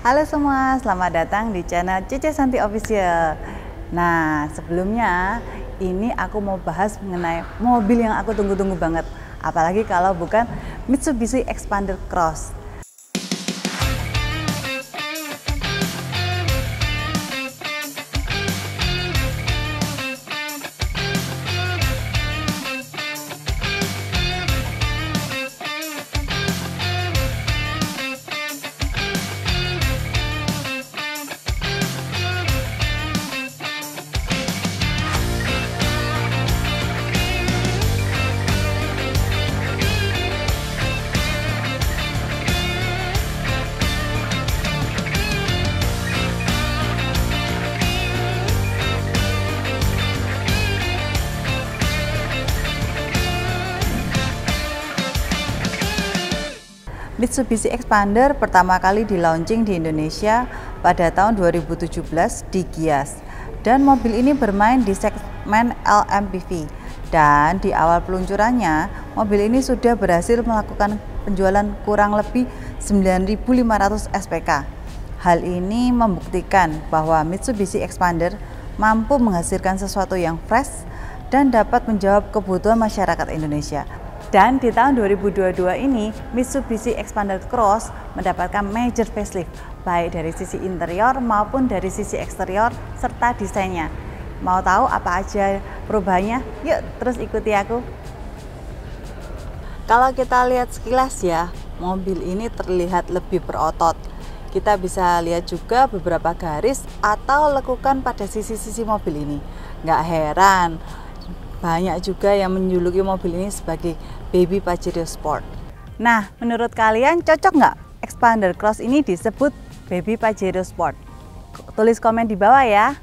Halo semua, selamat datang di channel Cece Santi Official. Nah, sebelumnya ini aku mau bahas mengenai mobil yang aku tunggu-tunggu banget. Apalagi kalau bukan Mitsubishi Xpander Cross. Mitsubishi Xpander pertama kali di launching di Indonesia pada tahun 2017 di Gias, dan mobil ini bermain di segmen LMPV. Dan di awal peluncurannya, mobil ini sudah berhasil melakukan penjualan kurang lebih 9.500 SPK. Hal ini membuktikan bahwa Mitsubishi Xpander mampu menghasilkan sesuatu yang fresh dan dapat menjawab kebutuhan masyarakat Indonesia. Dan di tahun 2022 ini, Mitsubishi Xpander Cross mendapatkan major facelift, baik dari sisi interior maupun dari sisi eksterior serta desainnya. Mau tahu apa aja perubahannya? Yuk terus ikuti aku. Kalau kita lihat sekilas ya, mobil ini terlihat lebih berotot. Kita bisa lihat juga beberapa garis atau lekukan pada sisi-sisi mobil ini. Nggak heran, banyak juga yang menjuluki mobil ini sebagai Baby Pajero Sport. Nah, menurut kalian cocok nggak Xpander Cross ini disebut Baby Pajero Sport? Tulis komen di bawah ya.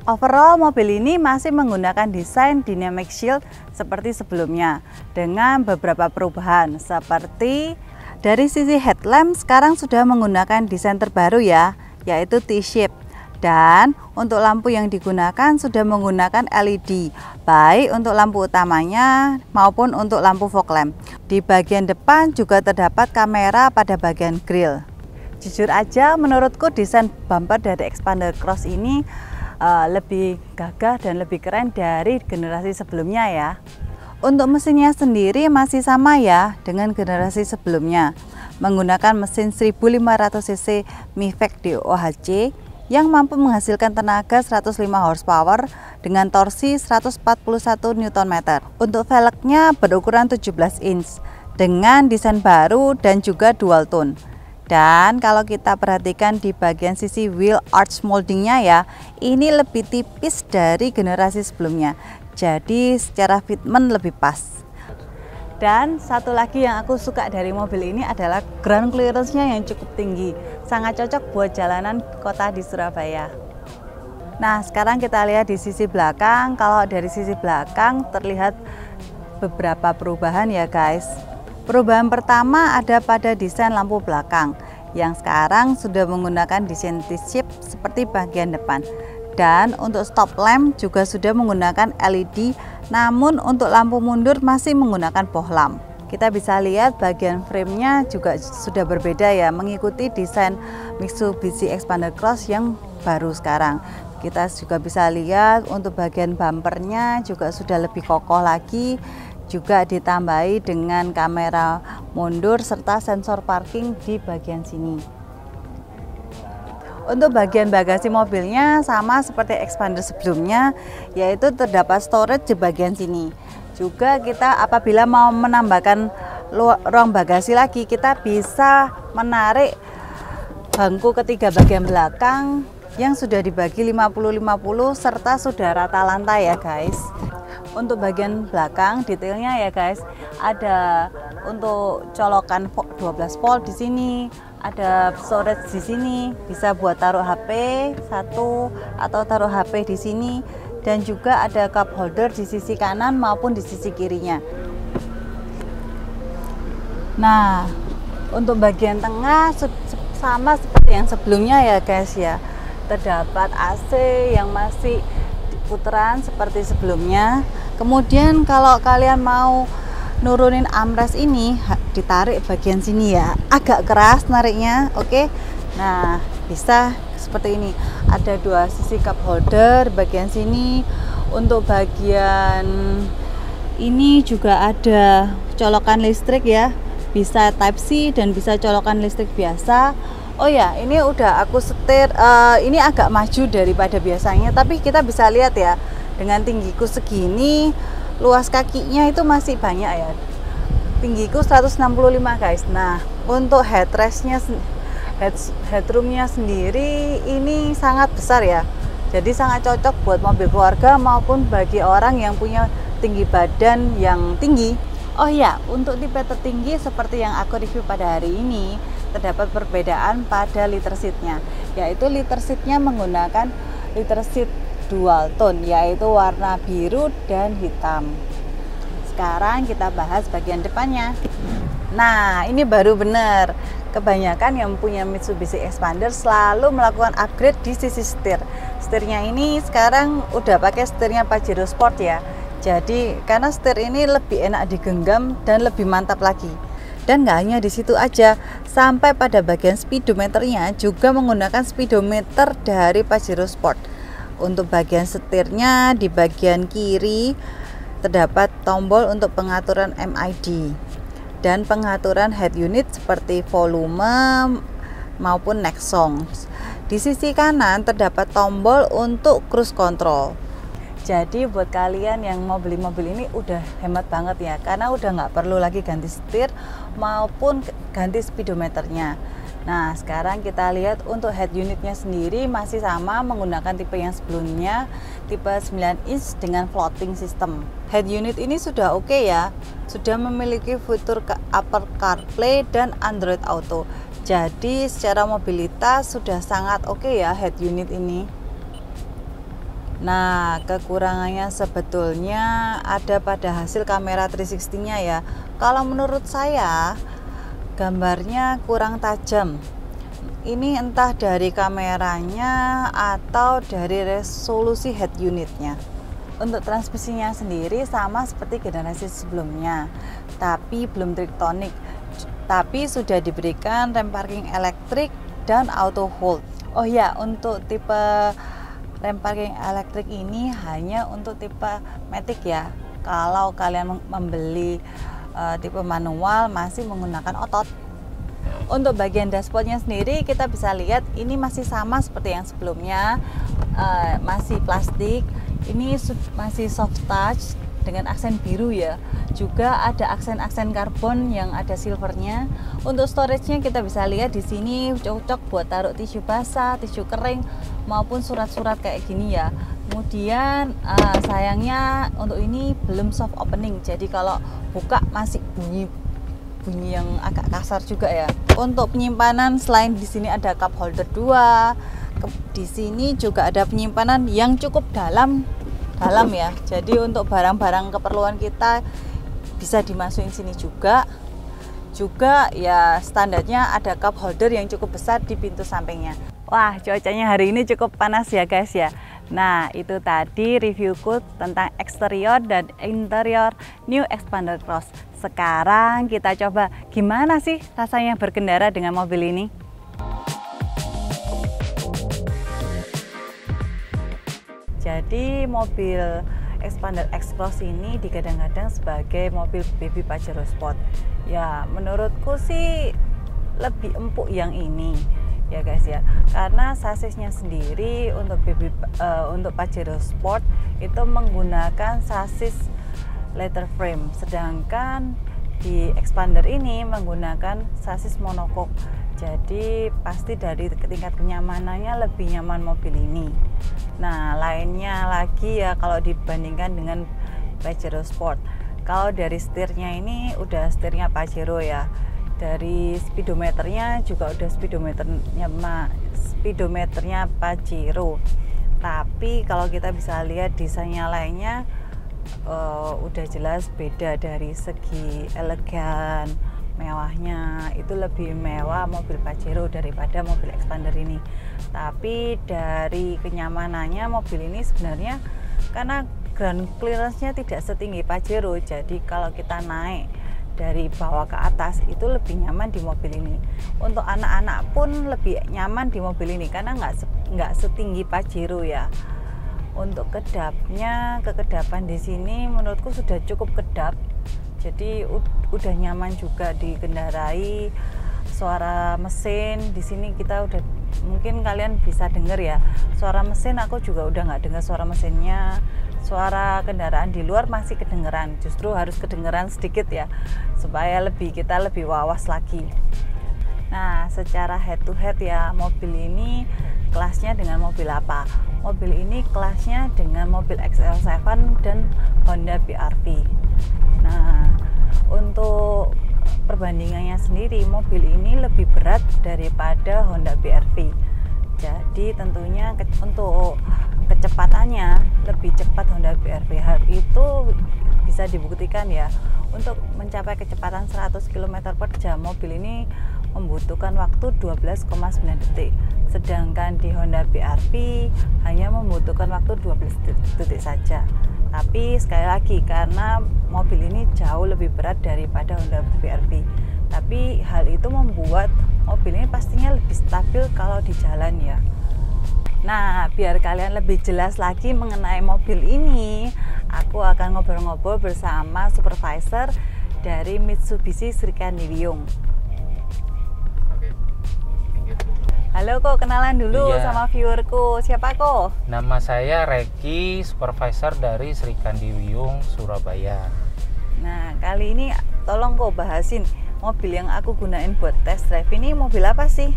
Overall, mobil ini masih menggunakan desain dynamic shield seperti sebelumnya, dengan beberapa perubahan seperti dari sisi headlamp sekarang sudah menggunakan desain terbaru ya, yaitu T-shape. Dan untuk lampu yang digunakan sudah menggunakan LED, baik untuk lampu utamanya maupun untuk lampu fog lamp. Di bagian depan juga terdapat kamera pada bagian grill. Jujur aja, menurutku desain bumper dari Xpander Cross ini lebih gagah dan lebih keren dari generasi sebelumnya ya. Untuk mesinnya sendiri masih sama ya dengan generasi sebelumnya, menggunakan mesin 1500 cc Mivec DOHC yang mampu menghasilkan tenaga 105 horsepower dengan torsi 141 Nm. Untuk velgnya berukuran 17 inch dengan desain baru dan juga dual tone. Dan kalau kita perhatikan di bagian sisi wheel arch moldingnya ya, ini lebih tipis dari generasi sebelumnya. Jadi secara fitment lebih pas. Dan satu lagi yang aku suka dari mobil ini adalah ground clearance-nya yang cukup tinggi. Sangat cocok buat jalanan kota di Surabaya. Nah, sekarang kita lihat di sisi belakang. Kalau dari sisi belakang terlihat beberapa perubahan ya guys. Perubahan pertama ada pada desain lampu belakang, yang sekarang sudah menggunakan desain T-shape seperti bagian depan. Dan untuk stop lamp juga sudah menggunakan LED, namun untuk lampu mundur masih menggunakan bohlam. Kita bisa lihat bagian frame-nya juga sudah berbeda ya, mengikuti desain Mitsubishi Xpander Cross yang baru sekarang. Kita juga bisa lihat untuk bagian bumpernya juga sudah lebih kokoh lagi, juga ditambahi dengan kamera mundur serta sensor parking di bagian sini. Untuk bagian bagasi mobilnya sama seperti Xpander sebelumnya, yaitu terdapat storage di bagian sini. Juga kita apabila mau menambahkan ruang bagasi lagi, kita bisa menarik bangku ketiga bagian belakang yang sudah dibagi 50-50 serta sudah rata lantai ya guys. Untuk bagian belakang detailnya ya guys, ada untuk colokan 12 volt di sini, ada storage di sini, bisa buat taruh HP satu atau taruh HP di sini, dan juga ada cup holder di sisi kanan maupun di sisi kirinya. Nah, untuk bagian tengah sama seperti yang sebelumnya ya guys ya, terdapat AC yang masih putaran seperti sebelumnya. Kemudian kalau kalian mau nurunin armrest ini, ditarik bagian sini ya, agak keras nariknya, oke. Nah, bisa seperti ini. Ada dua sisi cup holder bagian sini. Untuk bagian ini juga ada colokan listrik ya. Bisa Type C dan bisa colokan listrik biasa. Oh ya, ini udah aku setir. Ini agak maju daripada biasanya, tapi kita bisa lihat ya, dengan tinggiku segini, luas kakinya itu masih banyak ya. Tinggiku 165 guys. Nah, untuk headroomnya sendiri ini sangat besar ya. Jadi sangat cocok buat mobil keluarga maupun bagi orang yang punya tinggi badan yang tinggi. Oh ya, untuk tipe tertinggi seperti yang aku review pada hari ini, terdapat perbedaan pada liter seatnya, yaitu liter seatnya menggunakan liter seat dual tone, yaitu warna biru dan hitam. Sekarang kita bahas bagian depannya. Nah, ini baru bener. Kebanyakan yang punya Mitsubishi Xpander selalu melakukan upgrade di sisi setir. Setirnya ini sekarang udah pakai setirnya Pajero Sport ya. Jadi karena setir ini lebih enak digenggam dan lebih mantap lagi. Dan nggak hanya di situ aja, sampai pada bagian speedometernya juga menggunakan speedometer dari Pajero Sport. Untuk bagian setirnya di bagian kiri terdapat tombol untuk pengaturan MID dan pengaturan head unit seperti volume maupun next songs. Di sisi kanan terdapat tombol untuk cruise control. Jadi buat kalian yang mau beli mobil ini udah hemat banget ya, karena udah nggak perlu lagi ganti setir maupun ganti speedometernya. Nah, sekarang kita lihat untuk head unitnya sendiri masih sama menggunakan tipe yang sebelumnya, tipe 9 inch dengan floating system. Head unit ini sudah oke ya, sudah memiliki fitur Apple CarPlay dan Android Auto. Jadi secara mobilitas sudah sangat oke ya head unit ini. Nah, kekurangannya sebetulnya ada pada hasil kamera 360-nya ya. Kalau menurut saya gambarnya kurang tajam. Ini entah dari kameranya atau dari resolusi head unitnya. Untuk transmisinya sendiri sama seperti generasi sebelumnya, tapi belum Trictonic. Tapi sudah diberikan rem parking elektrik dan auto hold. Oh ya, untuk tipe rem parking elektrik ini hanya untuk tipe Matic ya. Kalau kalian membeli tipe manual masih menggunakan otot. Untuk bagian dashboardnya sendiri kita bisa lihat ini masih sama seperti yang sebelumnya, masih plastik. Ini masih soft touch dengan aksen biru ya. Juga ada aksen-aksen karbon yang ada silvernya. Untuk storage-nya kita bisa lihat di sini cocok buat taruh tisu basah, tisu kering maupun surat-surat kayak gini ya. Kemudian sayangnya untuk ini belum soft opening. Jadi kalau buka masih bunyi yang agak kasar juga ya. Untuk penyimpanan selain di sini ada cup holder 2, di sini juga ada penyimpanan yang cukup dalam ya. Jadi untuk barang-barang keperluan kita bisa dimasukin sini juga ya. Standarnya ada cup holder yang cukup besar di pintu sampingnya. Wah, cuacanya hari ini cukup panas ya guys ya. Nah, itu tadi reviewku tentang eksterior dan interior New Xpander Cross. Sekarang kita coba gimana sih rasanya berkendara dengan mobil ini. Jadi mobil Xpander X-Cross ini digadang-gadang sebagai mobil baby Pajero Sport. Ya, menurutku sih lebih empuk yang ini ya guys ya, karena sasisnya sendiri untuk Pajero Sport itu menggunakan sasis leather frame, sedangkan di Xpander ini menggunakan sasis monocoque. Jadi pasti dari tingkat kenyamanannya lebih nyaman mobil ini. Nah, lainnya lagi ya kalau dibandingkan dengan Pajero Sport, kalau dari setirnya ini udah setirnya Pajero ya. Dari speedometernya juga udah speedometernya Pajero. Tapi kalau kita bisa lihat desainnya lainnya udah jelas beda dari segi elegan, mewahnya. Itu lebih mewah mobil Pajero daripada mobil Xpander ini. Tapi dari kenyamanannya mobil ini sebenarnya karena ground clearance-nya tidak setinggi Pajero, jadi kalau kita naik dari bawah ke atas itu lebih nyaman di mobil ini. Untuk anak-anak pun lebih nyaman di mobil ini karena nggak setinggi Pajero ya. Untuk kedapnya, kekedapan di sini menurutku sudah cukup kedap. Jadi udah nyaman juga dikendarai. Suara mesin di sini kita udah, mungkin kalian bisa dengar ya. Suara mesin aku juga udah nggak dengar suara mesinnya. Suara kendaraan di luar masih kedengeran. Justru harus kedengeran sedikit ya, supaya kita lebih wawas lagi. Nah, secara head to head ya, mobil ini kelasnya dengan mobil apa? Mobil ini kelasnya dengan mobil XL7 dan Honda BR-V. Nah, untuk perbandingannya sendiri, mobil ini lebih berat daripada Honda BR-V. Jadi tentunya untuk kecepatannya lebih cepat Honda BR-V. Hal itu bisa dibuktikan ya. Untuk mencapai kecepatan 100 km per jam, mobil ini membutuhkan waktu 12,9 detik. Sedangkan di Honda BR-V hanya membutuhkan waktu 12 detik saja. Tapi sekali lagi, karena mobil ini jauh lebih berat daripada Honda BR-V, tapi hal itu membuat mobil ini pastinya lebih stabil kalau di jalan ya. Nah, biar kalian lebih jelas lagi mengenai mobil ini, aku akan ngobrol-ngobrol bersama supervisor dari Mitsubishi Srikandi Wiyung. Halo Ko, kenalan dulu sama viewerku. Siapa Ko? Nama saya Reki, supervisor dari Srikandi Wiyung, Surabaya. Nah, kali ini tolong Ko bahasin mobil yang aku gunain buat test drive ini mobil apa sih?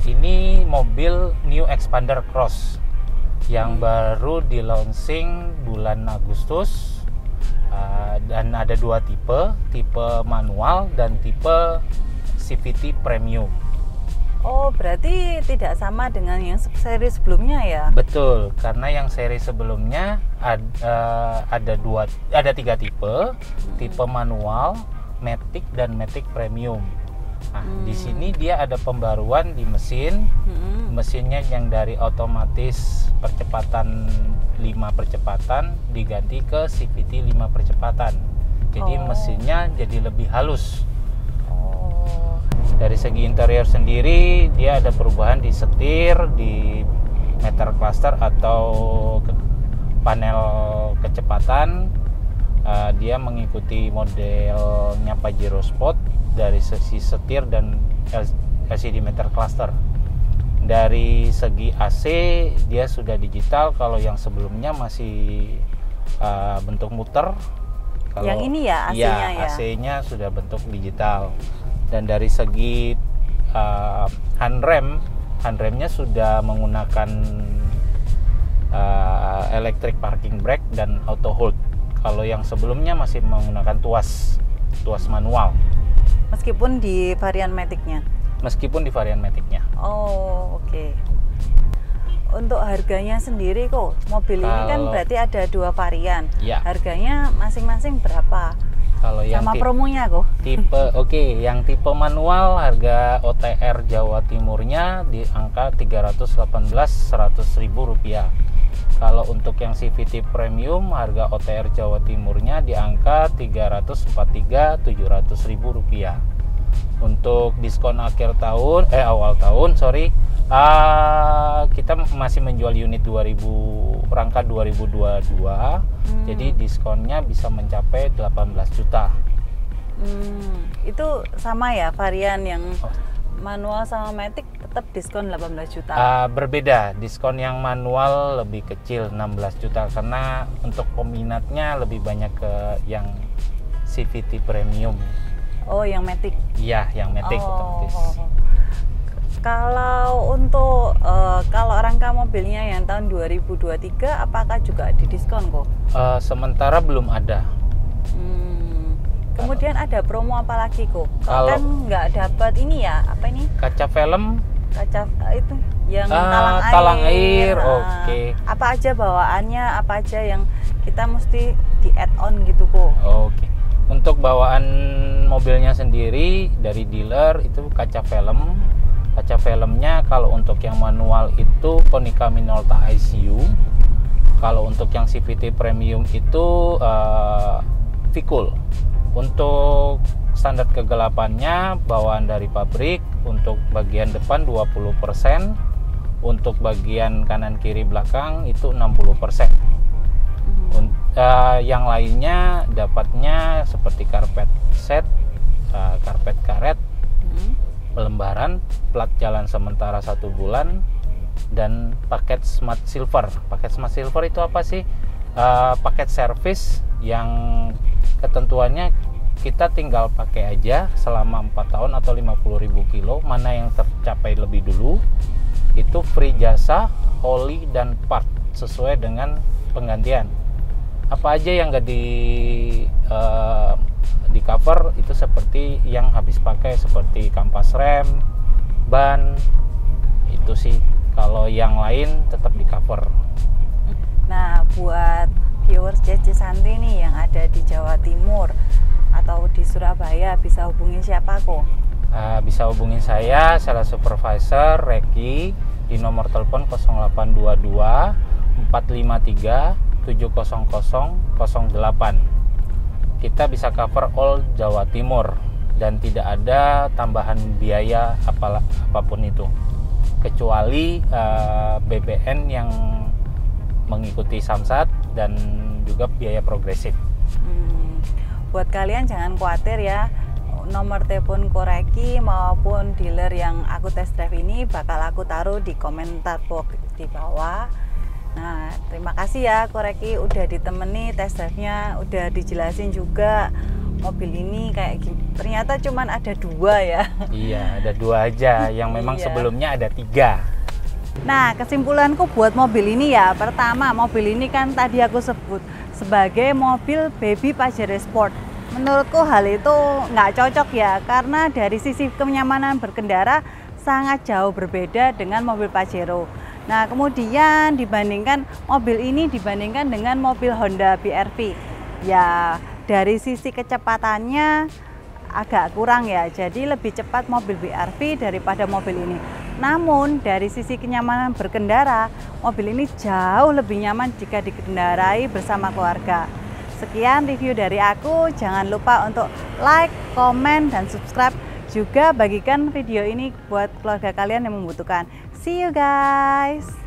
Ini mobil New Xpander Cross yang baru di launching bulan Agustus, dan ada dua tipe manual dan tipe CVT Premium. Oh, berarti tidak sama dengan yang seri sebelumnya ya? Betul, karena yang seri sebelumnya ada tiga tipe, tipe manual, Matic dan Matic Premium. Nah, di sini dia ada pembaruan di mesin. Mesinnya yang dari otomatis percepatan 5 percepatan diganti ke CVT 5 percepatan. Jadi mesinnya jadi lebih halus. Dari segi interior sendiri, dia ada perubahan di setir, di meter cluster atau panel kecepatan. Dia mengikuti modelnya Pajero Sport dari segi setir dan LCD meter cluster. Dari segi AC, dia sudah digital. Kalau yang sebelumnya masih bentuk muter. Kalau yang ini ya AC-nya ya? AC-nya sudah bentuk digital. Dan dari segi handremnya sudah menggunakan electric parking brake dan auto hold. Kalau yang sebelumnya masih menggunakan tuas manual. Meskipun di varian Matic-nya? Meskipun di varian Matic-nya. Oh, oke. Untuk harganya sendiri kok, mobil ini kan berarti ada dua varian. Ya. Harganya masing-masing berapa? Kalau yang sama promonya kok? Yang tipe manual harga OTR Jawa Timurnya di angka 318.100.000 rupiah. Kalau untuk yang CVT Premium harga OTR Jawa Timurnya di angka 343.700.000 rupiah. Untuk diskon awal tahun, kita masih menjual unit 2000 rangka 2022. Jadi diskonnya bisa mencapai 18 juta. Itu sama ya, varian yang manual sama Matic tetap diskon 18 juta? Berbeda, diskon yang manual lebih kecil 16 juta karena untuk peminatnya lebih banyak ke yang CVT Premium. Oh, yang Matic? Iya, yang Matic otomatis. Kalau untuk kalau rangka mobilnya yang tahun 2023 apakah juga didiskon kok? Sementara belum ada. Kemudian ada promo apa lagi kok? Kalau kan nggak dapat ini ya, apa ini? Kaca film. Kaca itu yang talang air. Oke. Apa aja bawaannya? Apa aja yang kita mesti di add on gitu kok? Oke. Untuk bawaan mobilnya sendiri dari dealer itu kaca film. Kaca filmnya kalau untuk yang manual itu Konica Minolta ICU. Kalau untuk yang CVT Premium itu Vicul. Untuk standar kegelapannya bawaan dari pabrik, untuk bagian depan 20%, untuk bagian kanan kiri belakang itu 60%. Yang lainnya dapatnya seperti karpet set, karpet karet, lembaran, plat jalan sementara 1 bulan, dan paket Smart Silver. Paket Smart Silver itu apa sih? Paket servis yang ketentuannya kita tinggal pakai aja selama 4 tahun atau 50.000 kilo, mana yang tercapai lebih dulu itu free jasa, oli, dan part sesuai dengan penggantian. Apa aja yang nggak di cover itu seperti yang habis pakai, seperti kampas rem, ban, itu sih. Kalau yang lain tetap di cover. Nah, buat viewers Ceci Santi nih yang ada di Jawa Timur atau di Surabaya, bisa hubungi siapa kok? Bisa hubungin saya, sales supervisor Reki, di nomor telepon 0822 453 70008. Kita bisa cover all Jawa Timur dan tidak ada tambahan biaya apapun itu, kecuali BBN yang mengikuti Samsat dan juga biaya progresif. Buat kalian jangan khawatir ya, nomor telepon Koreki maupun dealer yang aku test drive ini bakal aku taruh di komentar box di bawah. Nah, terima kasih ya Koreki udah ditemani test drive-nya, udah dijelasin juga mobil ini kayak gini. Ternyata cuman ada 2 ya. Iya, ada 2 aja, yang memang sebelumnya ada 3. Nah, kesimpulanku buat mobil ini ya, pertama mobil ini kan tadi aku sebut sebagai mobil baby Pajero Sport. Menurutku hal itu nggak cocok ya, karena dari sisi kenyamanan berkendara sangat jauh berbeda dengan mobil Pajero. Nah, kemudian dibandingkan mobil ini dibandingkan dengan mobil Honda BR-V, ya dari sisi kecepatannya agak kurang ya, jadi lebih cepat mobil BR-V daripada mobil ini. Namun dari sisi kenyamanan berkendara, mobil ini jauh lebih nyaman jika dikendarai bersama keluarga. Sekian review dari aku, jangan lupa untuk like, komen, dan subscribe. Juga bagikan video ini buat keluarga kalian yang membutuhkan. See you guys!